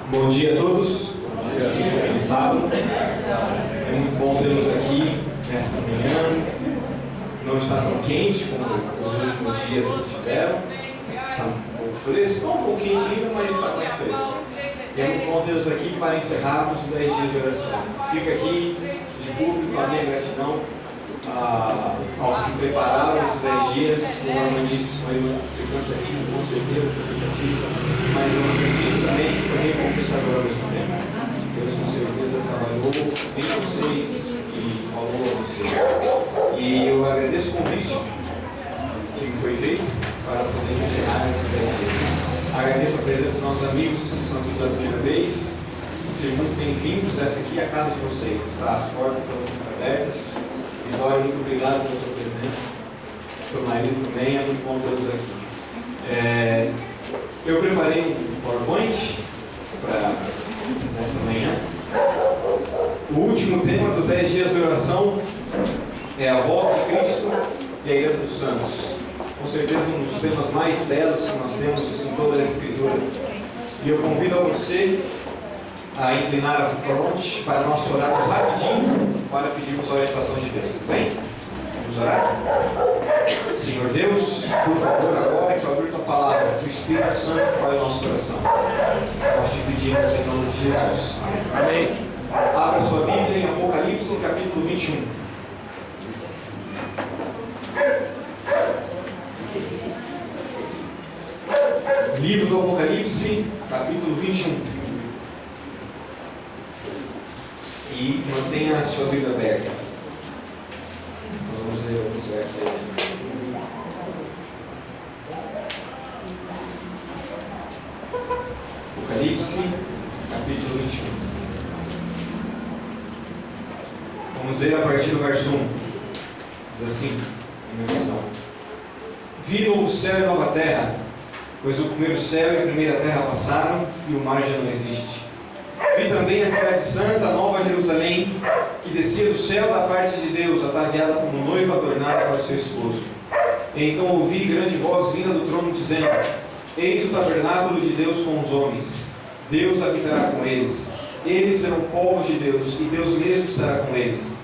Bom dia a todos. Bom dia. Sábado. É muito bom tê-los aqui nesta manhã. Não está tão quente como os últimos dias estiveram. Está um pouco fresco, um pouquinho quentinho, mas está mais fresco. E é muito bom tê-los aqui para encerrarmos os 10 dias de oração. Fica aqui de público a minha gratidão aos que prepararam esses 10 dias. Como a irmã disse, foi cansativo, com certeza, foi cansativo, mas eu acredito também que foi recompensador ao mesmo tempo. Deus com certeza trabalhou em vocês e falou a vocês. E eu agradeço o convite que foi feito para poder encerrar esses 10 dias. Agradeço a presença dos nossos amigos que estão aqui pela primeira vez. Sejam muito bem-vindos. Essa aqui é a casa de vocês. As portas estão sempre abertas. Vitória, muito obrigado pela sua presença. Seu marido também, é muito bom tê-los aqui. Eu preparei um PowerPoint para nesta manhã. O último tema dos 10 dias de oração é a volta de Cristo e a Igreja dos Santos. Com certeza um dos temas mais belos que nós temos em toda a Escritura. E eu convido a você a inclinar a fronte para nós orarmos rapidinho para pedirmos a orientação de Deus. Tudo bem? Vamos orar? Senhor Deus, por favor, agora que ao abrir tua palavra, que o Espírito Santo fale no nosso coração. Nós te pedimos em nome de Jesus. Amém. Abra sua Bíblia em Apocalipse, capítulo 21. Livro do Apocalipse, capítulo 21. E mantenha a sua Bíblia aberta. Nós vamos ler alguns versos aí. Apocalipse, capítulo 21. Vamos ver a partir do verso 1. Diz assim, em minha visão: Vi novo céu e nova terra, pois o primeiro céu e a primeira terra passaram e o mar já não existe. Vi também a cidade santa, Nova Jerusalém, que descia do céu da parte de Deus, ataviada como noiva adornada para o seu esposo. E então ouvi grande voz vinda do trono, dizendo: Eis o tabernáculo de Deus com os homens. Deus habitará com eles. Eles serão povos de Deus, e Deus mesmo estará com eles.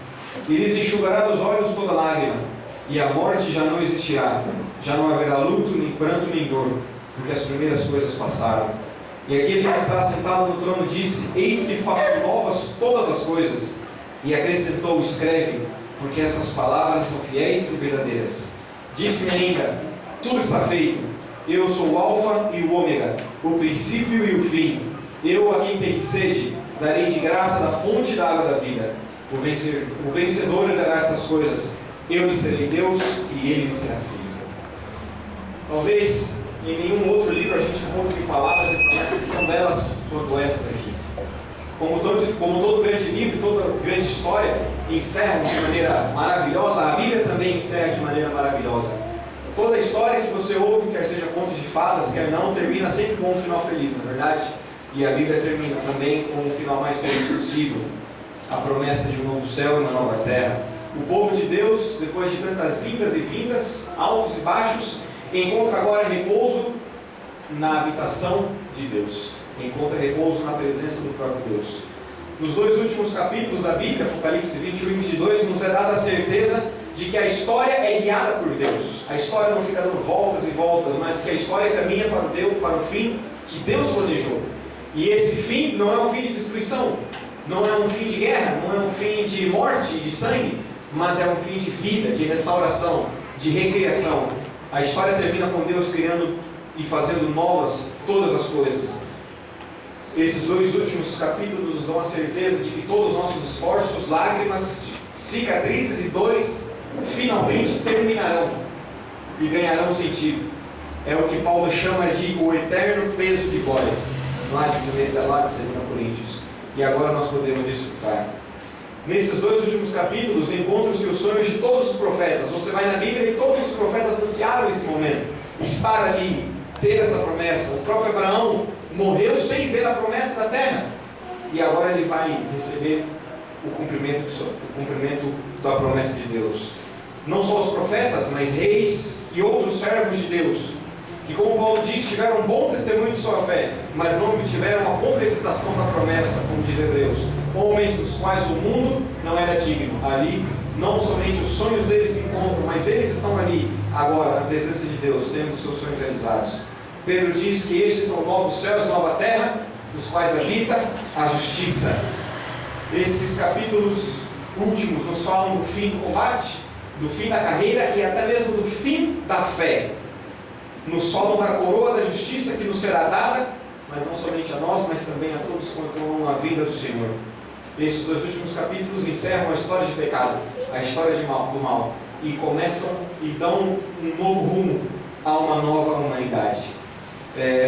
E lhes enxugará dos olhos toda lágrima, e a morte já não existirá. Já não haverá luto, nem pranto, nem dor, porque as primeiras coisas passaram. E aquele que está sentado no trono disse: Eis que faço novas todas as coisas. E acrescentou: Escreve, porque essas palavras são fiéis e verdadeiras. Disse-me ainda: Tudo está feito. Eu sou o Alfa e o Ômega, o princípio e o fim. Eu, a quem tem sede, darei de graça da fonte da água da vida. O vencedor herdará estas coisas. Eu lhe serei Deus e ele me será filho. Talvez em nenhum outro livro a gente encontre palavras e promessas tão belas quanto essas aqui. Como todo grande livro, toda grande história encerra de maneira maravilhosa, a Bíblia também encerra de maneira maravilhosa. Toda história que você ouve, quer seja contos de fadas, quer não, termina sempre com um final feliz, não é verdade? E a Bíblia termina também com o final mais feliz possível. A promessa de um novo céu e uma nova terra. O povo de Deus, depois de tantas idas e vindas, altos e baixos, encontra agora repouso na habitação de Deus. Encontra repouso na presença do próprio Deus. Nos dois últimos capítulos da Bíblia, Apocalipse 21 e 22, nos é dada a certeza de que a história é guiada por Deus. A história não fica dando voltas e voltas, mas que a história caminha para o fim que Deus planejou. E esse fim não é um fim de destruição, não é um fim de guerra, não é um fim de morte, de sangue, mas é um fim de vida, de restauração, de recriação. A história termina com Deus criando e fazendo novas todas as coisas. Esses dois últimos capítulos nos dão a certeza de que todos os nossos esforços, lágrimas, cicatrizes e dores finalmente terminarão e ganharão sentido. É o que Paulo chama de o eterno peso de glória, lá de 2 Coríntios. E agora nós podemos desfrutar. Nesses dois últimos capítulos encontram-se os sonhos de todos os profetas. Você vai na Bíblia e todos os profetas ansiaram esse momento, estar ali, ter essa promessa. O próprio Abraão morreu sem ver a promessa da terra, e agora ele vai receber o cumprimento da promessa de Deus. Não só os profetas, mas reis e outros servos de Deus. que, como Paulo diz, tiveram um bom testemunho de sua fé, mas não obtiveram a concretização da promessa, como diz Hebreus, homens dos quais o mundo não era digno. Ali, não somente os sonhos deles se encontram, mas eles estão ali, agora, na presença de Deus, tendo os seus sonhos realizados. Pedro diz que estes são novos céus e nova terra, nos quais habita a justiça. Esses capítulos últimos nos falam do fim do combate, do fim da carreira e até mesmo do fim da fé. Nos falam da coroa da justiça que nos será dada, mas não somente a nós, mas também a todos quanto amam a vinda do Senhor. Estes dois últimos capítulos encerram a história de pecado, a história do mal, e começam e dão um novo rumo a uma nova humanidade.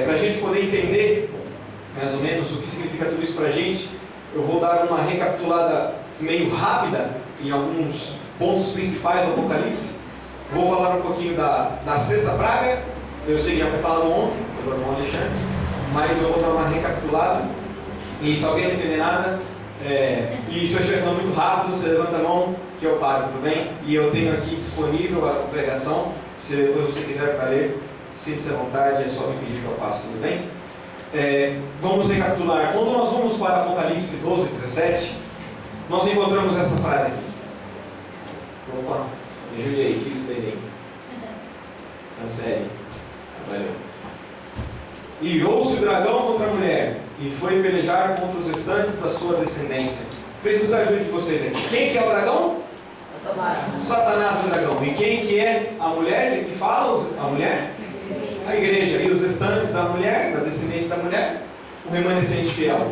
Para a gente poder entender mais ou menos o que significa tudo isso para a gente, eu vou dar uma recapitulada meio rápida em alguns pontos principais do Apocalipse. Vou falar um pouquinho da sexta praga. Eu sei que já foi falado ontem pelo irmão Alexandre, mas eu vou dar uma recapitulada. E se alguém não entender nada, e se eu estiver falando muito rápido, você levanta a mão que eu paro, tudo bem? E eu tenho aqui disponível a pregação. Se depois você quiser para ler, sinta-se à vontade, é só me pedir que eu passo, tudo bem? Vamos recapitular. Quando nós vamos para Apocalipse 12, 17, nós encontramos essa frase aqui. Opa, me ajude aí, tira isso daí. Cancele. Valeu. Irou-se o dragão contra a mulher e foi pelejar contra os restantes da sua descendência. Preciso da ajuda de vocês aqui. Quem que é o dragão? Satanás é o dragão. E quem que é a mulher? Que fala a mulher? A igreja. E os restantes da mulher, da descendência da mulher? O remanescente fiel.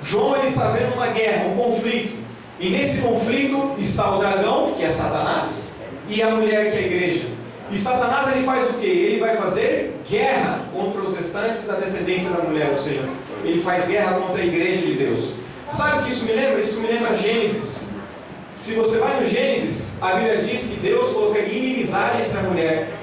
João ele está vendo uma guerra, um conflito. E nesse conflito está o dragão, que é Satanás, e a mulher, que é a igreja. E Satanás ele faz o quê? Ele vai fazer guerra contra os restantes da descendência da mulher, ou seja, ele faz guerra contra a igreja de Deus. Sabe o que isso me lembra? Isso me lembra Gênesis. Se você vai no Gênesis, a Bíblia diz que Deus colocaria inimizade entre a mulher,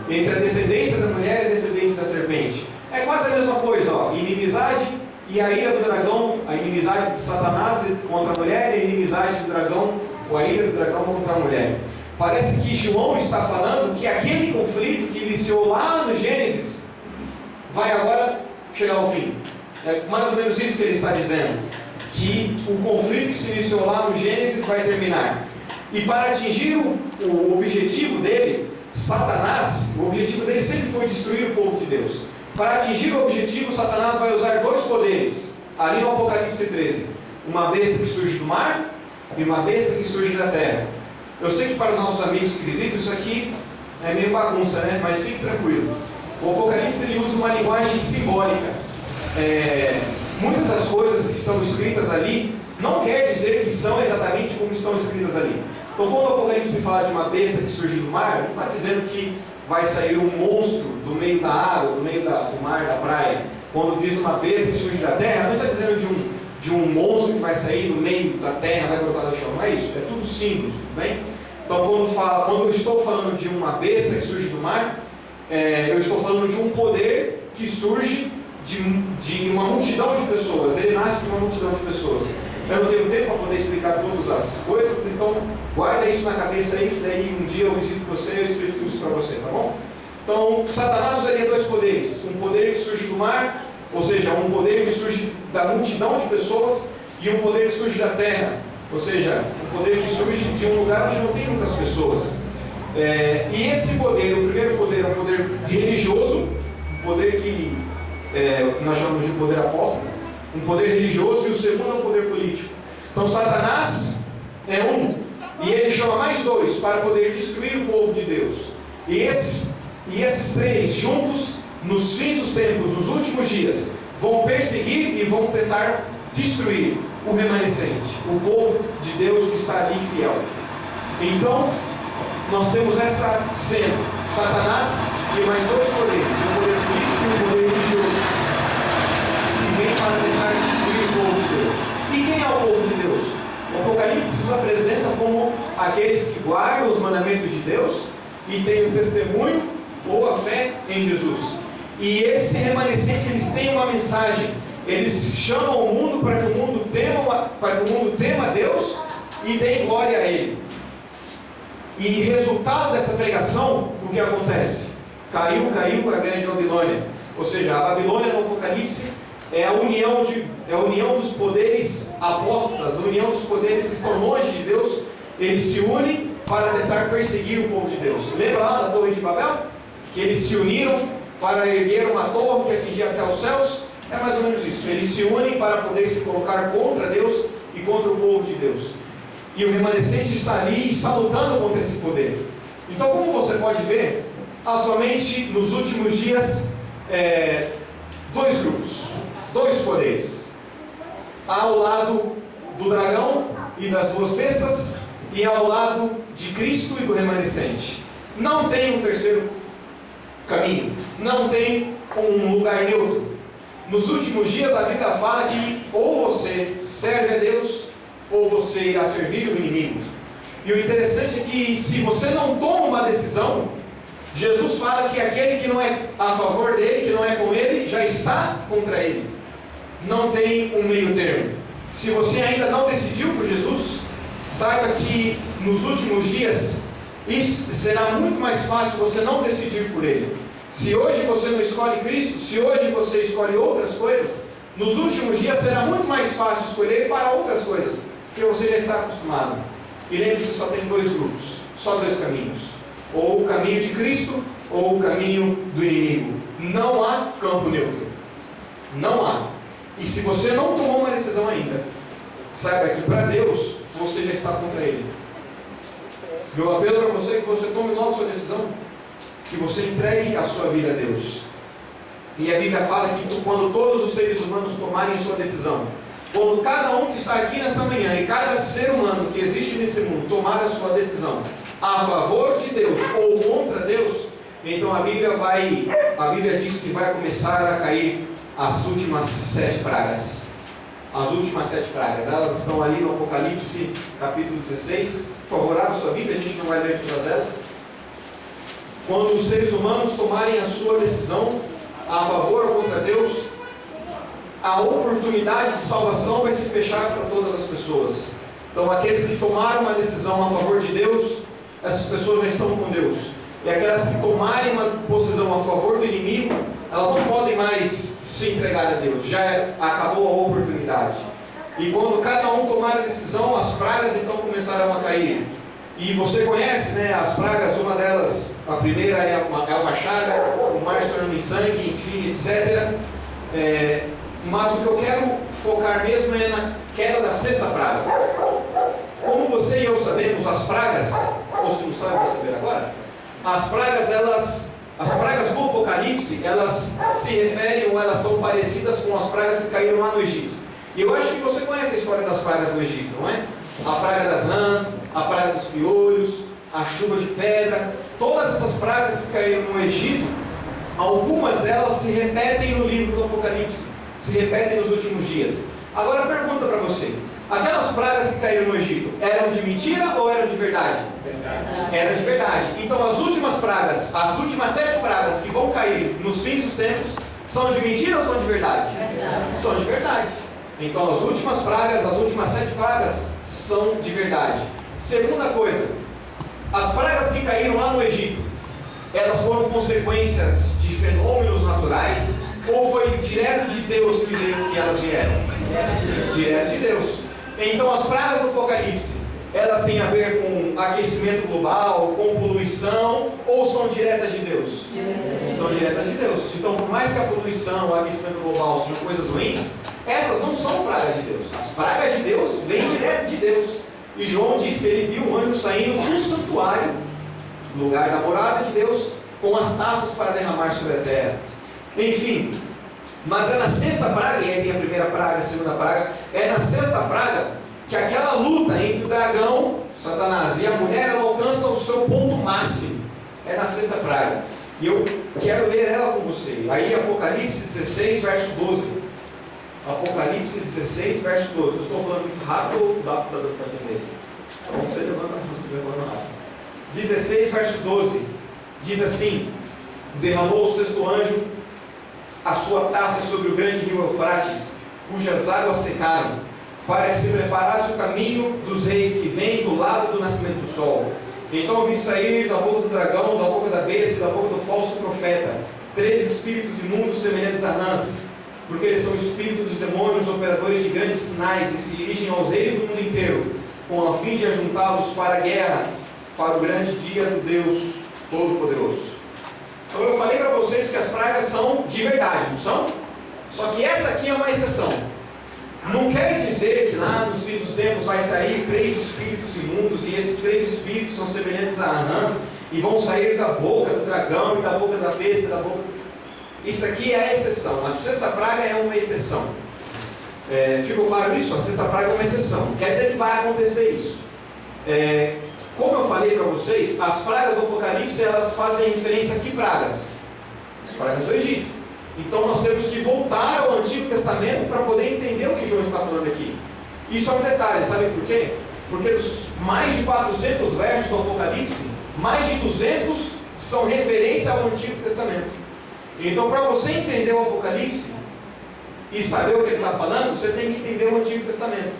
entre a descendência da mulher e a descendência da serpente. É quase a mesma coisa, ó. Inimizade e a ira do dragão, a inimizade de Satanás contra a mulher e a inimizade do dragão, ou a ira do dragão contra a mulher. Parece que João está falando que aquele conflito que iniciou lá no Gênesis vai agora chegar ao fim. É mais ou menos isso que ele está dizendo, que o conflito que se iniciou lá no Gênesis vai terminar. E para atingir o objetivo dele, Satanás, o objetivo dele sempre foi destruir o povo de Deus. Para atingir o objetivo, Satanás vai usar dois poderes, ali no Apocalipse 13. Uma besta que surge do mar e uma besta que surge da terra. Eu sei que para os nossos amigos que visitam, isso aqui é meio bagunça, né? Mas fique tranquilo. O Apocalipse ele usa uma linguagem simbólica. Muitas das coisas que estão escritas ali não quer dizer que são exatamente como estão escritas ali. Então, quando o Apocalipse fala de uma besta que surge do mar, não está dizendo que vai sair um monstro do meio da água, do meio do mar, da praia. Quando diz uma besta que surge da terra, não está dizendo de um monstro que vai sair do meio da terra, vai colocar no chão. Não é isso, é tudo símbolos, tudo bem? Então, quando eu estou falando de uma besta que surge do mar, eu estou falando de um poder que surge de uma multidão de pessoas. Ele nasce de uma multidão de pessoas. Eu não tenho tempo para poder explicar todas as coisas, então guarda isso na cabeça aí, que daí um dia eu visito você e eu explico tudo isso para você, tá bom? Então, Satanás usaria dois poderes. Um poder que surge do mar, ou seja, um poder que surge da multidão de pessoas, e um poder que surge da terra, ou seja, um poder que surge de um lugar onde não tem muitas pessoas. E esse poder, o primeiro poder é um poder religioso, um poder que nós chamamos de poder apóstolo, um poder religioso, e o segundo é um poder político. Então Satanás é um, e ele chama mais dois para poder destruir o povo de Deus. E esses três juntos, nos fins dos tempos, nos últimos dias, vão perseguir e vão tentar destruir o remanescente, o povo de Deus que está ali fiel. Então, nós temos essa cena, Satanás e mais dois poderes, um poder político e um poder religioso, que vem para tentar destruir o povo de Deus. E quem é o povo de Deus? O Apocalipse nos apresenta como aqueles que guardam os mandamentos de Deus e têm o testemunho ou a fé em Jesus. E esse remanescente, eles têm uma mensagem. Eles chamam o mundo para que o mundo tema a Deus e dê glória a Ele. E resultado dessa pregação, o que acontece? Caiu a grande Babilônia. Ou seja, a Babilônia no Apocalipse é a união dos poderes apóstatas, a união dos poderes que estão longe de Deus. Eles se unem para tentar perseguir o povo de Deus. Lembra lá da Torre de Babel? Que eles se uniram para erguer uma torre que atingia até os céus? É mais ou menos isso. Eles se unem para poder se colocar contra Deus e contra o povo de Deus. E o remanescente está ali e está lutando contra esse poder. Então, como você pode ver, há somente nos últimos dias dois grupos, dois poderes. Há o lado do dragão e das duas bestas, e ao lado de Cristo e do remanescente. Não tem um terceiro caminho, não tem um lugar neutro. Nos últimos dias a Bíblia fala que ou você serve a Deus, ou você irá servir o inimigo. E o interessante é que se você não toma uma decisão, Jesus fala que aquele que não é a favor dele, que não é com ele, já está contra ele. Não tem um meio termo. Se você ainda não decidiu por Jesus, saiba que nos últimos dias isso será muito mais fácil você não decidir por ele. Se hoje você não escolhe Cristo, se hoje você escolhe outras coisas, nos últimos dias será muito mais fácil escolher para outras coisas, porque você já está acostumado. E lembre-se, só tem dois grupos, só dois caminhos: ou o caminho de Cristo, ou o caminho do inimigo. Não há campo neutro. Não há. E se você não tomou uma decisão ainda, saiba que para Deus você já está contra ele. Meu apelo para você é que você tome logo sua decisão, que você entregue a sua vida a Deus. E a Bíblia fala que quando todos os seres humanos tomarem sua decisão, quando cada um que está aqui nesta manhã e cada ser humano que existe nesse mundo tomar a sua decisão a favor de Deus ou contra Deus, então a Bíblia diz que vai começar a cair as últimas 7 pragas. As últimas 7 pragas, elas estão ali no Apocalipse capítulo 16. Por favor, abra sua Bíblia, a gente não vai ler todas elas. Quando os seres humanos tomarem a sua decisão a favor ou contra Deus, a oportunidade de salvação vai se fechar para todas as pessoas. Então aqueles que tomaram uma decisão a favor de Deus, essas pessoas já estão com Deus. E aquelas que tomarem uma posição a favor do inimigo, elas não podem mais se entregar a Deus. Já acabou a oportunidade. E quando cada um tomar a decisão, as pragas então começarão a cair. E você conhece, né, as pragas, uma delas, a primeira é uma chaga, o mar se tornando em sangue, enfim, etc. Mas o que eu quero focar mesmo é na queda da 6ª praga. Como você e eu sabemos, as pragas, ou se não sabe, vai saber agora, as pragas do Apocalipse, elas se referem ou elas são parecidas com as pragas que caíram lá no Egito. E eu acho que você conhece a história das pragas do Egito, não é? A praga das rãs, a praga dos piolhos, a chuva de pedra, todas essas pragas que caíram no Egito, algumas delas se repetem no livro do Apocalipse, se repetem nos últimos dias. Agora pergunta para você: aquelas pragas que caíram no Egito, eram de mentira ou eram de verdade? Eram de verdade. Então as últimas pragas, as últimas 7 pragas que vão cair nos fins dos tempos, são de mentira ou são de verdade? São de verdade. Então as últimas pragas, as últimas 7 pragas são de verdade. Segunda coisa, as pragas que caíram lá no Egito, elas foram consequências de fenômenos naturais ou foi direto de Deus que elas vieram? Direto de Deus. Então as pragas do Apocalipse, elas têm a ver com aquecimento global, com poluição, ou são diretas de Deus? São diretas de Deus. Então, por mais que a poluição, o aquecimento global sejam coisas ruins, essas não são pragas de Deus. As pragas de Deus vêm direto de Deus. E João diz que ele viu um anjo saindo do santuário, lugar da morada de Deus, com as taças para derramar sobre a terra. Enfim, mas é na 6ª praga, e aí tem a primeira praga, a segunda praga, é na 6ª praga que aquela luta entre o dragão, Satanás, e a mulher, ela alcança o seu ponto máximo. É na 6ª praga. E eu quero ler ela com você. Aí Apocalipse 16, verso 12. Apocalipse 16, verso 12. Eu estou falando muito rápido ou dá para entender? Então você levanta rápido. 16, verso 12. Diz assim: derramou o 6º anjo a sua taça sobre o grande rio Eufrates, cujas águas secaram, para que se preparasse o caminho dos reis que vêm do lado do nascimento do sol. Então eu vi sair da boca do dragão, da boca da besta e da boca do falso profeta 3 espíritos imundos semelhantes a rãs, porque eles são espíritos de demônios, operadores de grandes sinais, e se dirigem aos reis do mundo inteiro, com a fim de ajuntá-los para a guerra, para o grande dia do Deus Todo-Poderoso. Então eu falei para vocês que as pragas são de verdade, não são? Só que essa aqui é uma exceção. Não quer dizer que lá nos fins dos tempos vai sair 3 espíritos imundos, e esses 3 espíritos são semelhantes a rãs, e vão sair da boca do dragão, e da boca da besta, e da boca... Isso aqui é a exceção. A 6ª praga é uma exceção. Ficou claro isso? A 6ª praga é uma exceção. Não quer dizer que vai acontecer isso. Como eu falei para vocês, as pragas do Apocalipse, elas fazem referência a que pragas? As pragas do Egito. Então nós temos que voltar ao Antigo Testamento para poder entender o que João está falando aqui. Isso é um detalhe, sabe por quê? Porque dos mais de 400 versos do Apocalipse, mais de 200 são referência ao Antigo Testamento. Então, para você entender o Apocalipse e saber o que ele está falando, você tem que entender o Antigo Testamento.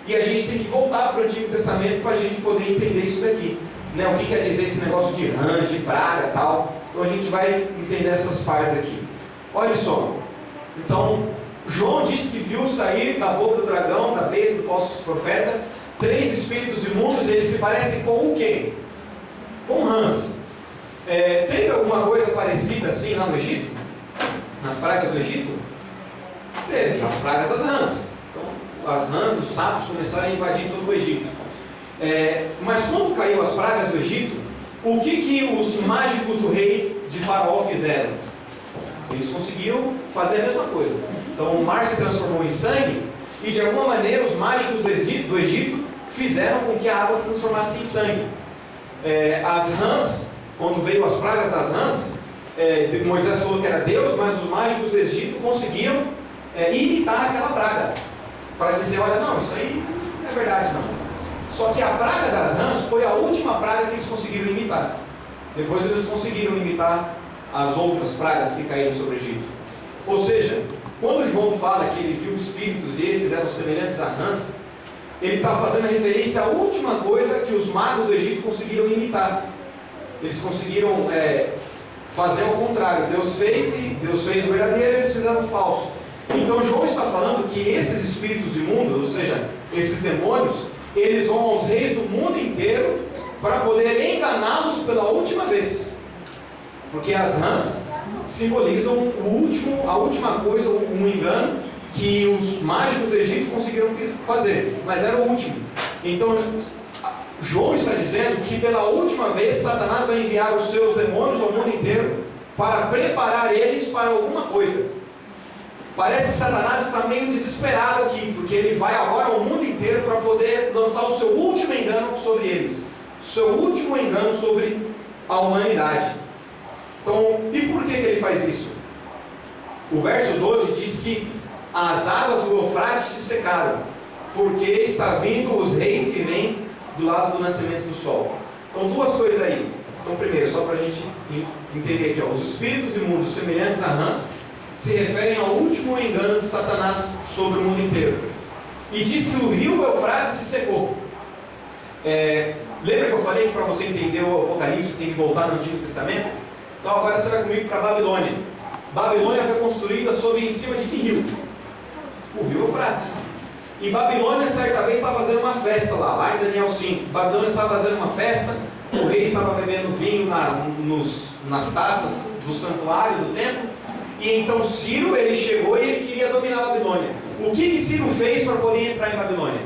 E a gente tem que voltar para o Antigo Testamento para a gente poder entender isso daqui. Né? O que quer dizer esse negócio de rã, de praga e tal. Então a gente vai entender essas partes aqui. Olha só. Então, João disse que viu sair da boca do dragão, da besta, do falso profeta, 3 espíritos imundos, e eles se parecem com o quê? Com rãs. Teve alguma coisa parecida assim lá no Egito? Nas pragas do Egito? Teve, nas pragas das rãs. Então, as rãs, os sapos começaram a invadir todo o Egito. Mas quando caiu as pragas do Egito, o que os mágicos do rei de Faraó fizeram? Eles conseguiram fazer a mesma coisa. Então o mar se transformou em sangue, e de alguma maneira os mágicos do Egito fizeram com que a água transformasse em sangue. As rãs, quando veio as pragas das rãs, Moisés falou que era Deus, mas os mágicos do Egito conseguiram imitar aquela praga, para dizer, olha, não, isso aí não é verdade não. Só que a praga das rãs foi a última praga que eles conseguiram imitar. Depois eles conseguiram imitar as outras pragas que caíram sobre o Egito. Ou seja, quando João fala que ele viu espíritos e esses eram semelhantes a rãs, ele está fazendo referência à última coisa que os magos do Egito conseguiram imitar. Eles conseguiram fazer ao contrário. Deus fez o verdadeiro, eles fizeram o falso. Então João está falando que esses espíritos imundos, ou seja, esses demônios, eles vão aos reis do mundo inteiro para poder enganá-los pela última vez. Porque as rãs simbolizam a última coisa, um engano que os mágicos do Egito conseguiram fazer, mas era o último. Então João está dizendo que pela última vez Satanás vai enviar os seus demônios ao mundo inteiro para preparar eles para alguma coisa. Parece que Satanás está meio desesperado aqui, porque ele vai agora ao mundo inteiro para poder lançar o seu último engano sobre eles, o seu último engano sobre a humanidade. Então, e por que ele faz isso? O verso 12 diz que as águas do Eufrates se secaram, porque está vindo os reis que vêm do lado do nascimento do sol. Então, 2 coisas aí. Então, primeiro, só para a gente entender aqui, os espíritos imundos semelhantes a rãs se referem ao último engano de Satanás sobre o mundo inteiro. E diz que o rio Eufrates se secou. Lembra que eu falei que para você entender o Apocalipse tem que voltar no Antigo Testamento? Então agora você vai comigo para Babilônia. Babilônia foi construída em cima de que rio? O rio Eufrates. E Babilônia certa vez estava fazendo uma festa lá em Daniel 5. Babilônia estava fazendo uma festa, o rei estava bebendo vinho nas taças do santuário, do templo. E então Ciro, ele chegou e ele queria dominar a Babilônia. O que Ciro fez para poder entrar em Babilônia?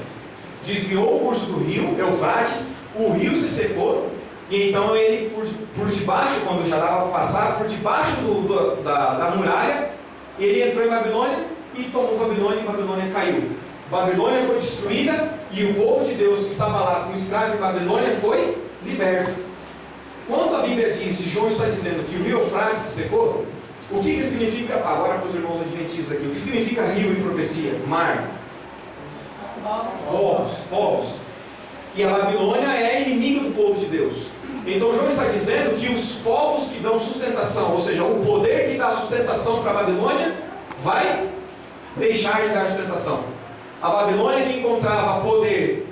Desviou o curso do rio Eufrates, o rio se secou, e então ele, por debaixo, quando já dava para passar, por debaixo da muralha, ele entrou em Babilônia e tomou Babilônia, e Babilônia caiu. Babilônia foi destruída e o povo de Deus que estava lá como escravo em Babilônia foi liberto. Quando a Bíblia diz, João está dizendo que o rio Eufrates se secou, o que significa, agora para os irmãos adventistas aqui, o que significa rio em profecia? Mar. Povos. E a Babilônia é inimigo do povo de Deus. Então João está dizendo que os povos que dão sustentação, ou seja, o poder que dá sustentação para a Babilônia, vai deixar de dar sustentação. A Babilônia que encontrava poder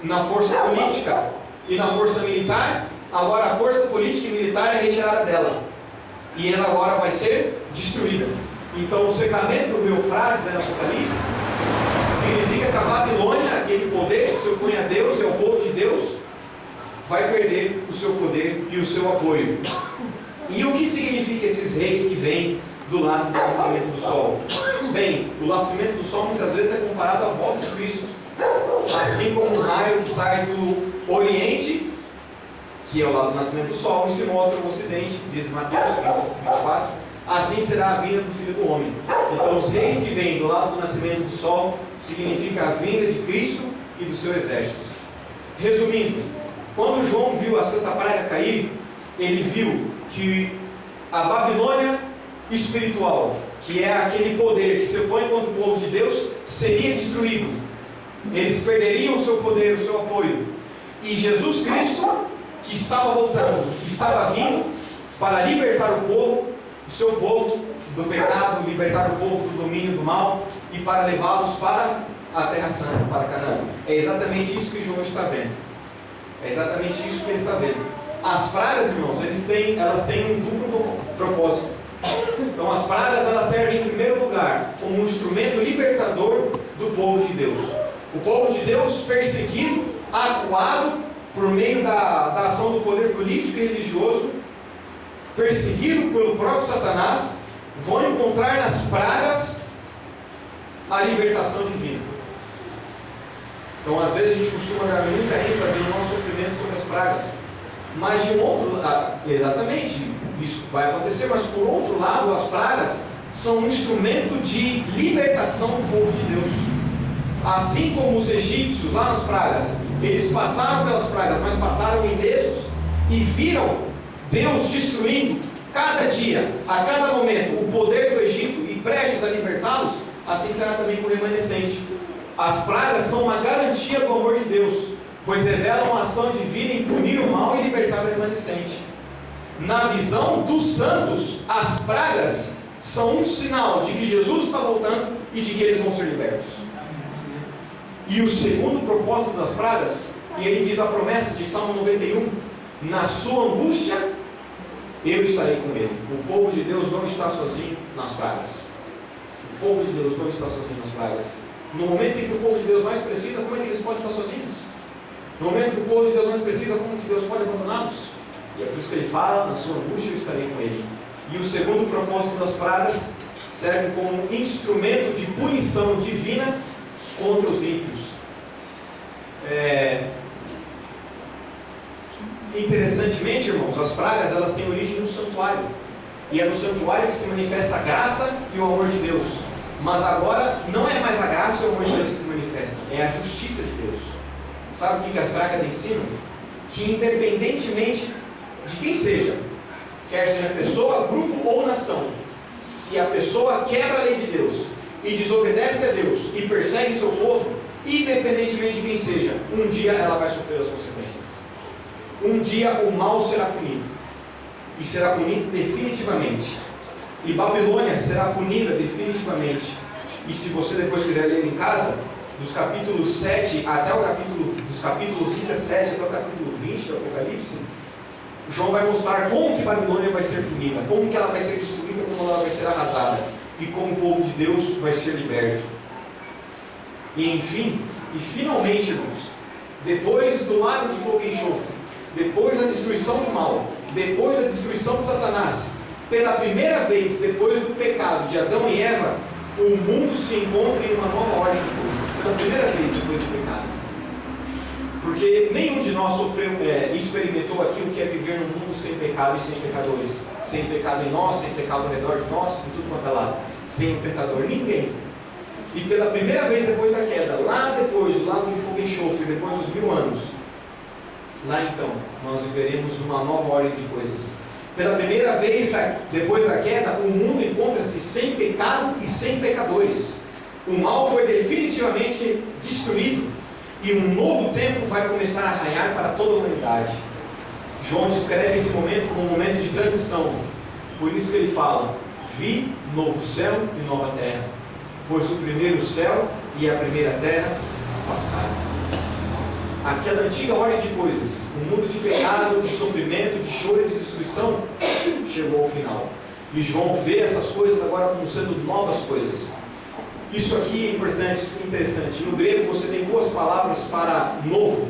na força política e na força militar, agora a força política e militar é retirada dela. E ela agora vai ser destruída. Então o secamento do rio Eufrates, em Apocalipse, significa que a Babilônia, aquele poder que se opõe a Deus e ao povo de Deus, vai perder o seu poder e o seu apoio. E o que significa esses reis que vêm do lado do nascimento do sol? Bem, o nascimento do sol muitas vezes é comparado à volta de Cristo. Assim como um raio que sai do Oriente, que é o lado do nascimento do sol, e se mostra no Ocidente, diz Mateus 24, assim será a vinda do Filho do Homem. Então os reis que vêm do lado do nascimento do sol significa a vinda de Cristo e dos seus exércitos. Resumindo, quando João viu a sexta praga cair, ele viu que a Babilônia espiritual, que é aquele poder que se opõe contra o povo de Deus, seria destruído. Eles perderiam o seu poder, o seu apoio. E Jesus Cristo, que estava voltando, que estava vindo para libertar o povo, o seu povo do pecado, libertar o povo do domínio do mal e para levá-los para a Terra Santa, para Canaã. É exatamente isso que João está vendo. É exatamente isso que ele está vendo. As pragas, irmãos, elas têm um duplo propósito. Então as pragas, elas servem em primeiro lugar como um instrumento libertador do povo de Deus. O povo de Deus perseguido, acuado por meio da ação do poder político e religioso, perseguido pelo próprio Satanás, vão encontrar nas pragas a libertação divina. Então às vezes a gente costuma dar muita ênfase no nosso sofrimento sobre as pragas, mas de um outro lado, exatamente, isso vai acontecer, mas por outro lado, as pragas são um instrumento de libertação do povo de Deus. Assim como os egípcios lá nas pragas, eles passaram pelas pragas, mas passaram ilesos e viram Deus destruindo cada dia, a cada momento, o poder do Egito e prestes a libertá-los, assim será também com o remanescente. As pragas são uma garantia do amor de Deus, pois revelam a ação divina em punir o mal e libertar o remanescente. Na visão dos santos, as pragas são um sinal de que Jesus está voltando e de que eles vão ser libertos. E o segundo propósito das pragas, e ele diz a promessa de Salmo 91, na sua angústia, eu estarei com ele. O povo de Deus não está sozinho nas pragas. O povo de Deus não está sozinho nas pragas. No momento em que o povo de Deus mais precisa, como é que eles podem estar sozinhos? No momento que o povo de Deus mais precisa, como que Deus pode abandoná-los? E é por isso que ele fala, na sua angústia eu estarei com ele. E o segundo propósito das pragas serve como instrumento de punição divina contra os ímpios. Interessantemente, irmãos, as pragas, elas têm origem no santuário. E é no santuário que se manifesta a graça e o amor de Deus. Mas agora não é mais a graça e o amor de Deus que se manifesta, é a justiça de Deus. Sabe o que as pragas ensinam? Que independentemente de quem seja, quer seja pessoa, grupo ou nação, se a pessoa quebra a lei de Deus e desobedece a Deus e persegue seu povo, independentemente de quem seja, um dia ela vai sofrer as consequências. Um dia o mal será punido, e será punido definitivamente. E Babilônia será punida definitivamente. E se você depois quiser ler em casa, dos capítulos 7 até dos capítulos 17 até o capítulo 20 do Apocalipse, João vai mostrar como que Babilônia vai ser punida, como que ela vai ser destruída, como ela vai ser arrasada, e como o povo de Deus vai ser liberto. E enfim, e finalmente, irmãos, depois do lago de fogo e enxofre, depois da destruição do mal, depois da destruição de Satanás, pela primeira vez depois do pecado de Adão e Eva, o mundo se encontra em uma nova ordem de coisas. Pela primeira vez depois do pecado. Porque nenhum de nós experimentou aquilo que é viver num mundo sem pecado e sem pecadores. Sem pecado em nós, sem pecado ao redor de nós, em tudo quanto é lado. Sem o pecador, ninguém. E pela primeira vez depois da queda, lá depois do lago de fogo e enxofre, depois dos 1000 anos, lá então, nós viveremos uma nova ordem de coisas. Pela primeira vez depois da queda, o mundo encontra-se sem pecado e sem pecadores. O mal foi definitivamente destruído e um novo tempo vai começar a raiar para toda a humanidade. João descreve esse momento como um momento de transição. Por isso que ele fala: vi novo céu e nova terra, pois o primeiro céu e a primeira terra passaram. aquela antiga ordem de coisas, um mundo de pecado, de sofrimento, de choro e de destruição, chegou ao final. E João vê essas coisas agora como sendo novas coisas. Isso aqui é importante, interessante. No grego você tem duas palavras para novo.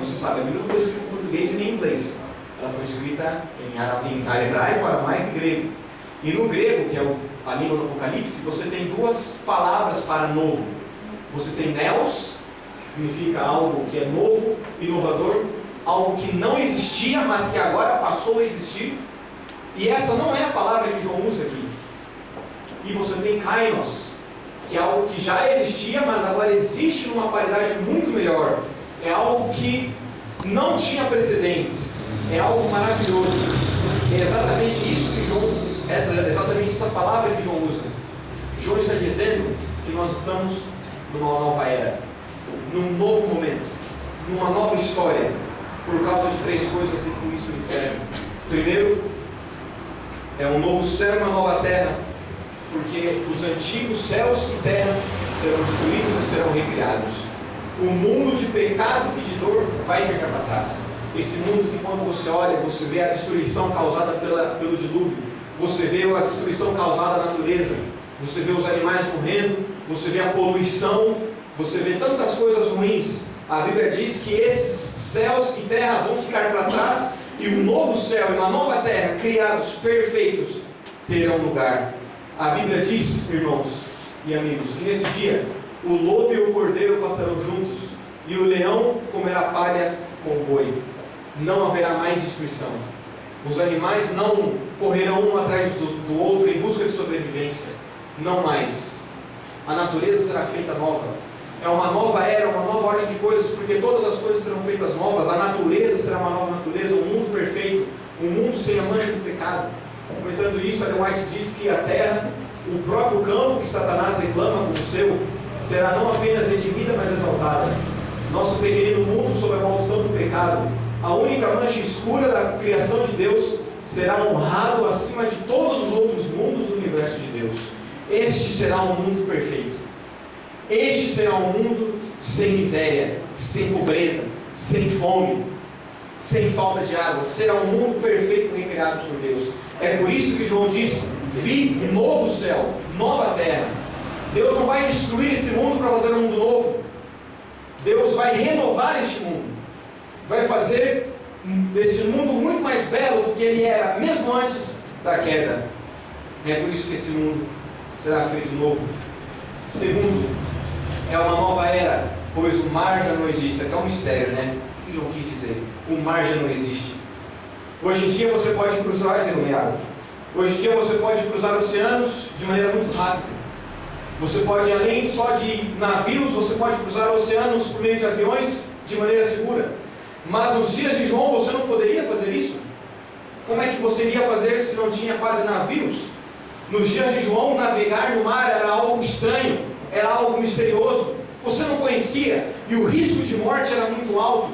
Você sabe, a Bíblia não foi escrita em português e nem em inglês. Ela foi escrita em hebraico, aramaico e grego. E no grego, que é a língua do Apocalipse, você tem duas palavras para novo. Você tem neos, que significa algo que é novo, inovador, algo que não existia, mas que agora passou a existir. E essa não é a palavra que João usa aqui. E você tem kainos, que é algo que já existia, mas agora existe numa qualidade muito melhor. É algo que não tinha precedentes. É algo maravilhoso. É exatamente isso que exatamente essa palavra que João usa. João está dizendo que nós estamos numa nova era, num novo momento, numa nova história, por causa de três coisas e com isso encerro. Primeiro, é um novo céu e uma nova terra, porque os antigos céus e terra serão destruídos e serão recriados. O mundo de pecado e de dor vai ficar para trás. Esse mundo que quando você olha, você vê a destruição causada pelo dilúvio, você vê a destruição causada à natureza, você vê os animais morrendo, você vê a poluição, você vê tantas coisas ruins. A Bíblia diz que esses céus e terra vão ficar para trás e um novo céu e uma nova terra, criados perfeitos, terão lugar. A Bíblia diz, irmãos e amigos, que nesse dia o lobo e o cordeiro pastarão juntos e o leão comerá palha com o boi. Não haverá mais destruição. Os animais não correrão um atrás do outro em busca de sobrevivência. Não mais. A natureza será feita nova. É uma nova era, uma nova ordem de coisas, porque todas as coisas serão feitas novas. A natureza será uma nova natureza, um mundo perfeito, um mundo sem a mancha do pecado. Comentando isso, Ellen White diz que a terra, o próprio campo que Satanás reclama como seu, será não apenas redimida, mas exaltada. Nosso pequenino mundo sob a maldição do pecado, a única mancha escura da criação de Deus, será honrado acima de todos os outros mundos do universo de Deus. Este será um mundo perfeito. Este será um mundo sem miséria, sem pobreza, sem fome, sem falta de água. Será um mundo perfeito recriado por Deus. É por isso que João diz: vi um novo céu, nova terra. Deus não vai destruir esse mundo para fazer um mundo novo. Deus vai renovar este mundo. Vai fazer esse mundo muito mais belo do que ele era, mesmo antes da queda. É por isso que esse mundo será feito novo. Segundo, é uma nova era, pois o mar já não existe. Isso aqui é um mistério, né? O que João quis dizer? O mar já não existe. Hoje em dia você pode cruzar, hoje em dia você pode cruzar oceanos de maneira muito rápida. Você pode, além só de navios, você pode cruzar oceanos por meio de aviões de maneira segura. Mas nos dias de João você não poderia fazer isso. Como é que você iria fazer se não tinha quase navios? Nos dias de João, navegar no mar era algo estranho, era algo misterioso. Você não conhecia e o risco de morte era muito alto.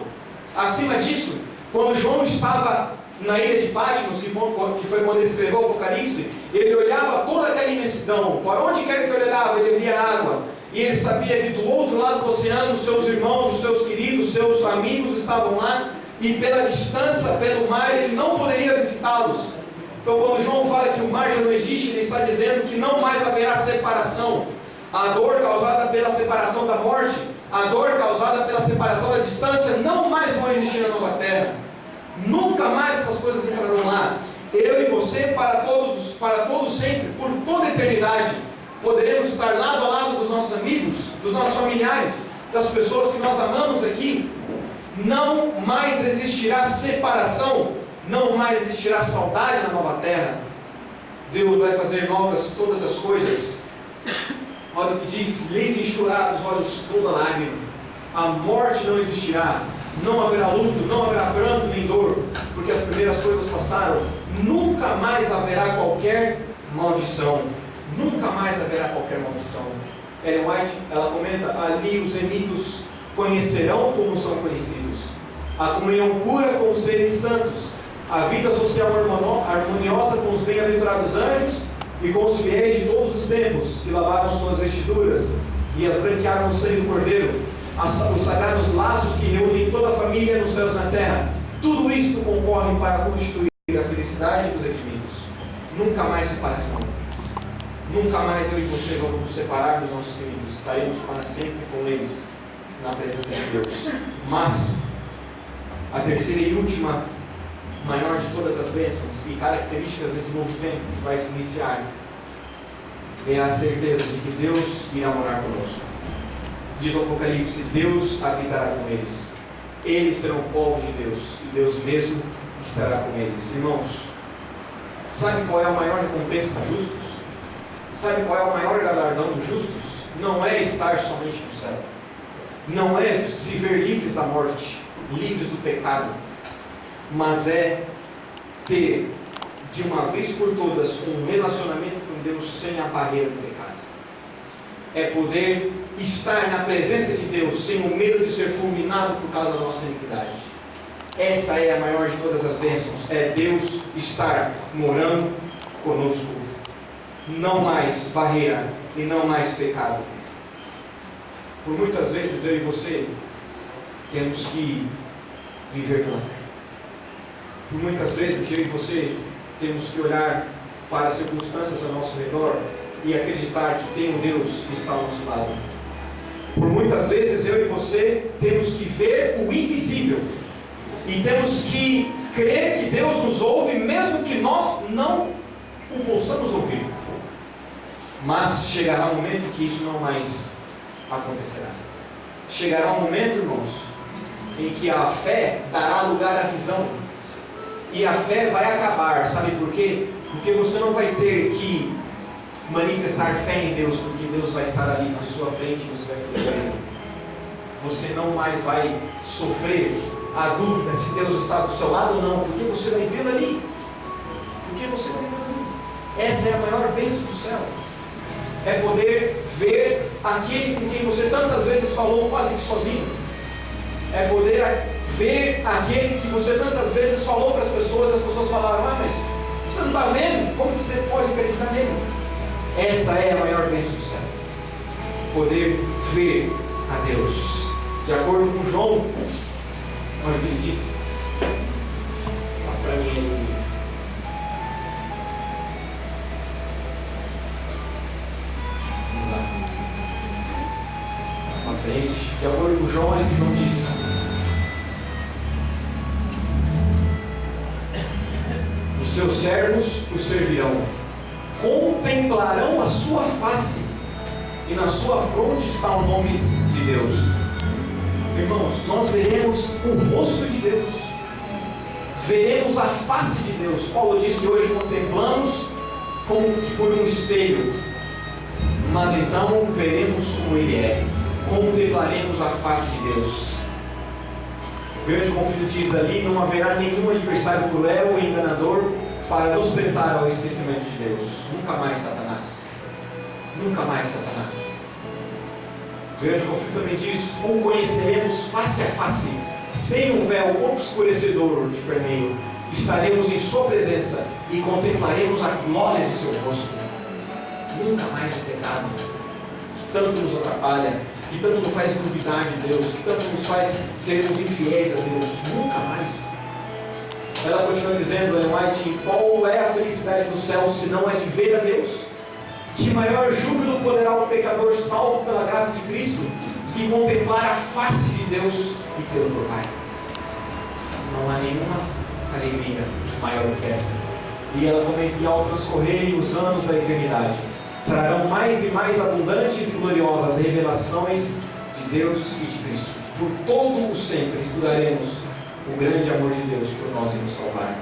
Acima disso, quando João estava na ilha de Patmos, que foi quando ele escreveu o Apocalipse, ele olhava toda aquela imensidão. Para onde quer que ele olhava, ele via água. E ele sabia que do outro lado do oceano, os seus irmãos, os seus queridos, os seus amigos estavam lá. E pela distância, pelo mar, ele não poderia visitá-los. Então quando João fala que o mar já não existe, ele está dizendo que não mais haverá separação. A dor causada pela separação da morte, a dor causada pela separação da distância, não mais vão existir na nova terra. Nunca mais essas coisas entrarão lá. Eu e você, para todos sempre, por toda a eternidade, poderemos estar lado a lado dos nossos amigos, dos nossos familiares, das pessoas que nós amamos aqui. Não mais existirá separação, não mais existirá saudade na nova terra. Deus vai fazer novas todas as coisas. Olha o que diz: lhes enxugará dos olhos toda lágrima. A morte não existirá, não haverá luto, não haverá pranto nem dor, porque as primeiras coisas passaram. Nunca mais haverá qualquer maldição. Nunca mais haverá qualquer maldição. Ellen White, ela comenta: ali os remidos conhecerão como são conhecidos, a comunhão pura com os seres santos, a vida social harmoniosa com os bem-aventurados anjos e com os fiéis de todos os tempos, que lavaram suas vestiduras e as branquearam no sangue do Cordeiro. os sagrados laços que reúnem toda a família nos céus e na terra. Tudo isto concorre para constituir a felicidade dos redimidos. Nunca mais separação. Nunca mais eu e você vamos nos separar dos nossos queridos. Estaremos para sempre com eles na presença de Deus. Mas a terceira e última, maior de todas as bênçãos e características desse novo tempo que vai se iniciar, é a certeza de que Deus irá morar conosco. Diz o Apocalipse: Deus habitará com eles. Eles serão o povo de Deus e Deus mesmo estará com eles. Irmãos, sabe qual é a maior recompensa dos justos? Sabe qual é o maior galardão dos justos? Não é estar somente no céu. Não é se ver livres da morte, livres do pecado, mas é ter, de uma vez por todas, um relacionamento com Deus sem a barreira do pecado. É poder estar na presença de Deus sem o medo de ser fulminado por causa da nossa iniquidade. Essa é a maior de todas as bênçãos. É Deus estar morando conosco. Não mais barreira e não mais pecado. Por muitas vezes eu e você temos que viver pela fé. Por muitas vezes eu e você temos que olhar para as circunstâncias ao nosso redor e acreditar que tem um Deus que está ao nosso lado. Por muitas vezes eu e você temos que ver o invisível e temos que crer que Deus nos ouve, mesmo que nós não o possamos ouvir. Mas chegará um momento que isso não mais acontecerá. Chegará um momento, irmãos, em que a fé dará lugar à visão. E a fé vai acabar. Sabe por quê? Porque você não vai ter que manifestar fé em Deus, porque Deus vai estar ali na sua frente e você vai poder ver. Você não mais vai sofrer a dúvida se Deus está do seu lado ou não, porque você vai vê-lo ali. Porque você vai vê-lo ali. Essa é a maior bênção do céu. É poder ver aquele com quem você tantas vezes falou quase que sozinho. É poder ver aquele que você tantas vezes falou para as pessoas falaram: ah, mas você não está vendo? Como que você pode acreditar nele? Essa é a maior bênção do céu. Poder ver a Deus. De acordo com João, olha o que ele disse. Passa para mim aí. De acordo com João, é que João disse: os seus servos o servirão, contemplarão a sua face, e na sua fronte está o nome de Deus. Irmãos, nós veremos o rosto de Deus, veremos a face de Deus. Paulo diz que hoje contemplamos como que por um espelho, mas então veremos como Ele é. Contemplaremos a face de Deus. O grande conflito diz ali: não haverá nenhum adversário cruel e enganador para nos tentar ao esquecimento de Deus. Nunca mais Satanás. Nunca mais Satanás. O grande conflito também diz: o conheceremos face a face, sem um véu obscurecedor de permeio. Estaremos em sua presença e contemplaremos a glória de seu rosto. Nunca mais o pecado, que tanto nos atrapalha, que tanto nos faz duvidar de Deus, que tanto nos faz sermos infiéis a Deus. Nunca mais. Ela continua dizendo, Ellen White: qual é a felicidade do céu se não é de ver a Deus? Que maior júbilo poderá o pecador salvo pela graça de Cristo que contemplar a face de Deus e tê-lo por Pai? Não há nenhuma alegria maior do que essa. E ela comenta: e ao transcorrerem os anos da eternidade, trarão mais e mais abundantes e gloriosas revelações de Deus e de Cristo. Por todo o sempre estudaremos o grande amor de Deus por nós e nos salvar.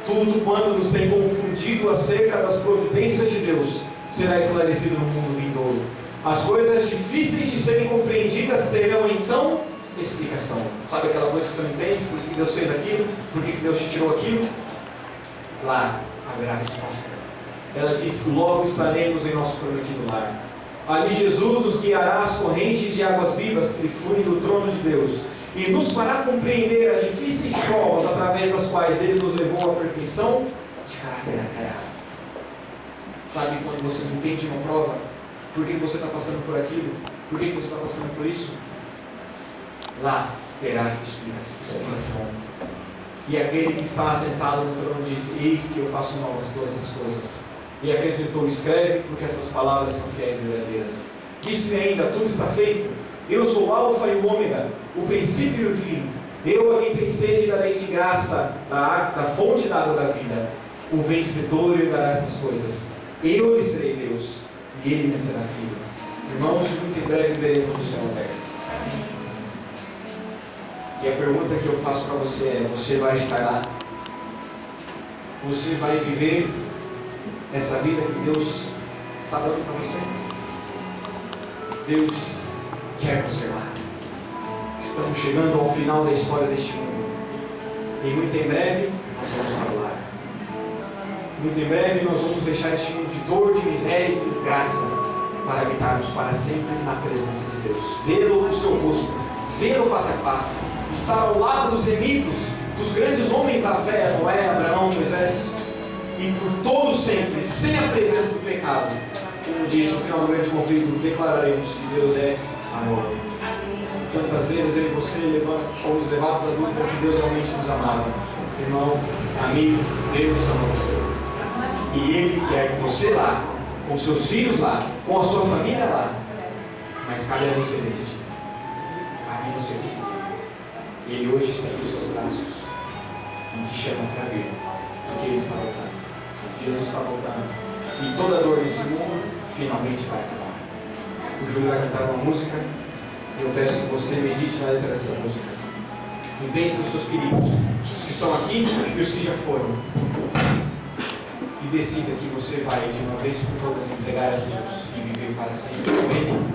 Tudo quanto nos tem confundido acerca das providências de Deus será esclarecido no mundo vindouro. As coisas difíceis de serem compreendidas terão então explicação. Sabe aquela coisa que você não entende? Por que Deus fez aquilo? Por que Deus te tirou aquilo? Lá haverá resposta. Ela diz: logo estaremos em nosso prometido lar. Ali Jesus nos guiará às correntes de águas vivas que fluem do trono de Deus e nos fará compreender as difíceis provas através das quais Ele nos levou à perfeição de caráter real. Sabe quando você não entende uma prova? Por que você está passando por aquilo? Por que você está passando por isso? lá terá explicação. E aquele que está assentado no trono disse: eis que eu faço novas todas essas coisas. E acrescentou: escreve, porque essas palavras são fiéis e verdadeiras. Disse-me ainda: tudo está feito. Eu sou o Alfa e o Ômega, o princípio e o fim. Eu a quem tem sede darei de graça da fonte da água da vida. O vencedor lhe dará estas coisas. Eu lhe serei Deus, e ele me será filho. Irmãos, muito em breve veremos o céu aberto. E a pergunta que eu faço para você é: você vai estar lá? Você vai viver essa vida que Deus está dando para você? Deus quer você lá. Estamos chegando ao final da história deste mundo. E muito em breve nós vamos para lá. Muito em breve nós vamos deixar este mundo de dor, de miséria e de desgraça, para habitarmos para sempre na presença de Deus. Vê-lo no seu rosto, vê-lo face a face, estar ao lado dos amigos, dos grandes homens da fé, Noé, Abraão, Moisés, e por todo sempre, sem a presença do pecado. Como diz no final do grande conflito, declararemos que Deus é amor. Tantas vezes eu e você fomos levados à dúvida se Deus realmente nos amava. Irmão, amigo, Deus ama você. E Ele quer que você lá, com seus filhos lá, com a sua família lá. Mas cabe a você decidir. Cabe a você decidir. Ele hoje estende os seus braços e te chama para vir, porque Ele está voltando. Jesus está voltando. E toda dor nesse mundo finalmente vai acabar. O Júlio vai cantar uma música. Eu peço que você medite na letra dessa música. E pense nos seus perigos, os que estão aqui e os que já foram. E decida que você vai de uma vez por todas se entregar a Jesus e viver para sempre com Ele.